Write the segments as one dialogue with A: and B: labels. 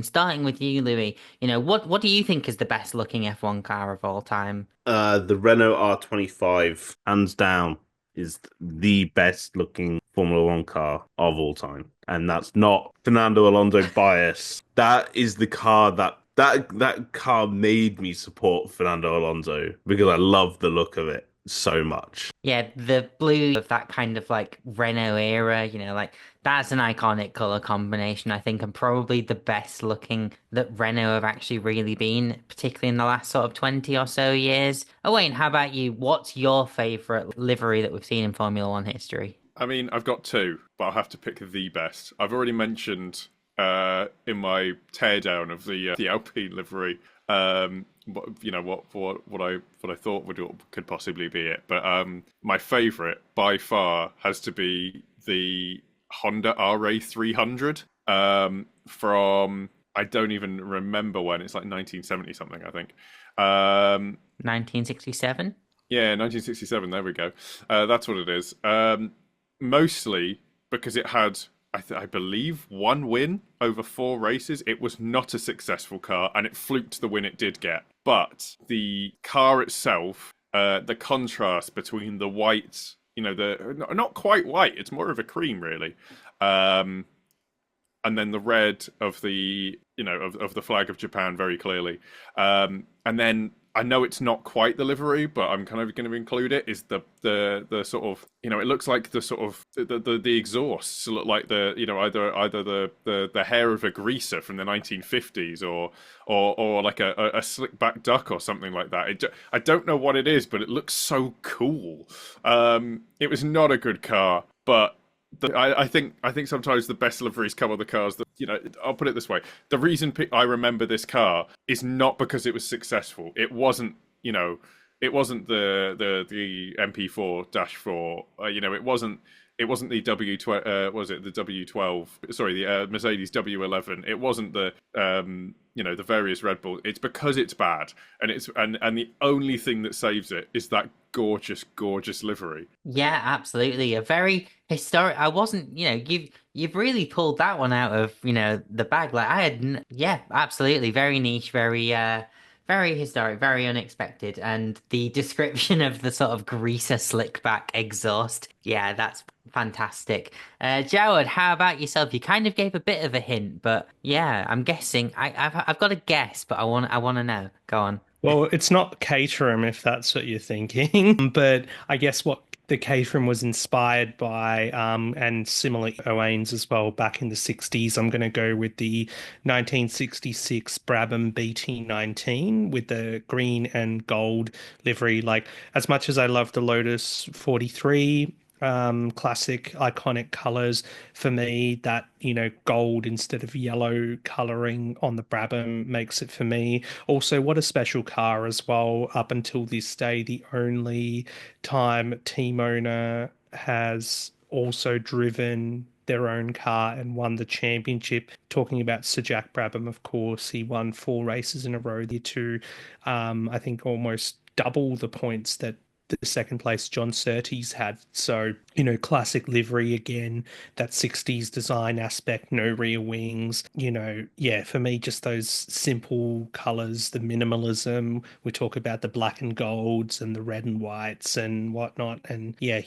A: Starting with you, Louis, what do you think is the best looking F1 car of all time?
B: The Renault R25, hands down, is the best looking Formula One car of all time. And that's not Fernando Alonso bias. That is the car that car made me support Fernando Alonso because I love the look of it so much.
A: Yeah, the blue of that kind of like Renault era, like that's an iconic color combination, I think, and probably the best looking that Renault have actually really been, particularly in the last sort of 20 or so years. Oh, Wayne, how about you? What's your favorite livery that we've seen in Formula One history?
C: I mean, I've got two, but I'll have to pick the best. I've already mentioned in my teardown of the Alpine livery, what I thought could possibly be it. But my favourite by far has to be the Honda RA 300 from I don't even remember when. It's like 1970 something, I think. Um,
A: 1967?
C: yeah, 1967. There we go. That's what it is. Mostly because it had, I believe, one win over four races. It was not a successful car, and it fluked the win it did get. But the car itself, the contrast between the white, the not quite white, it's more of a cream, really. Um, and then the red of of the flag of Japan very clearly. And then I know it's not quite the livery, but I'm kind of going to include it. Is the sort of it looks like the sort of the exhausts look like the either the hair of a greaser from the 1950s or like a slick back duck or something like that. I don't know what it is, but it looks so cool. It was not a good car, but I think sometimes the best liveries come on the cars that I'll put it this way: the reason I remember this car is not because it was successful. It wasn't it wasn't the MP4-4. It wasn't the W12. Was it the W12? Sorry, the Mercedes W11. It wasn't the various Red Bull. It's because it's bad, and the only thing that saves it is that gorgeous, gorgeous livery.
A: Yeah, absolutely. A very historic. I wasn't, you've really pulled that one out of, the bag. Like I had, yeah, absolutely. Very niche, very historic, very unexpected. And the description of the sort of greaser slick back exhaust. Yeah, that's fantastic. Jawad, how about yourself? You kind of gave a bit of a hint, but yeah, I'm guessing. I've got a guess, but I want to know. Go on.
D: Well, it's not Caterham if that's what you're thinking, but I guess what the Caterham was inspired by, and similar Owain's as well back in the 60s. I'm going to go with the 1966 Brabham BT19 with the green and gold livery. Like, as much as I love the Lotus 43, classic iconic colors, for me that gold instead of yellow coloring on the Brabham makes it for me. Also, what a special car as well. Up until this day, the only time team owner has also driven their own car and won the championship. Talking about Sir Jack Brabham, of course, he won four races in a row there too. I think almost double the points that the second place John Surtees had. So, classic livery again, that 60s design aspect, no rear wings, yeah, for me, just those simple colors, the minimalism. We talk about the black and golds and the red and whites and whatnot. And yeah,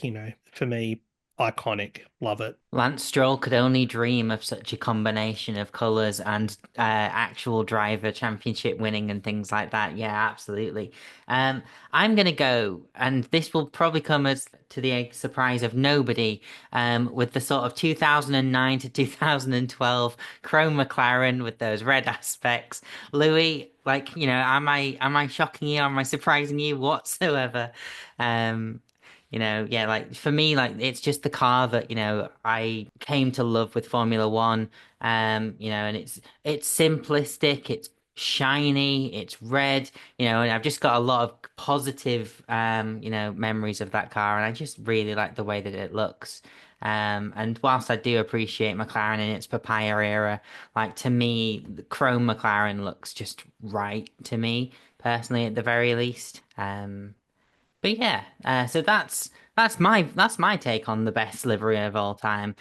D: for me, iconic. Love it.
A: Lance Stroll could only dream of such a combination of colours and actual driver championship winning and things like that. Yeah, absolutely. I'm gonna go, and this will probably come as to the surprise of nobody, with the sort of 2009 to 2012 Chrome McLaren with those red aspects. Louis, like, am I shocking you? Am I surprising you whatsoever? Um, yeah, like for me, like it's just the car that, I came to love with Formula One. And it's simplistic, it's shiny, it's red, and I've just got a lot of positive memories of that car, and I just really like the way that it looks. And whilst I do appreciate McLaren in its Papaya era, like to me, the Chrome McLaren looks just right to me, personally, at the very least. But yeah, so that's my take on the best livery of all time.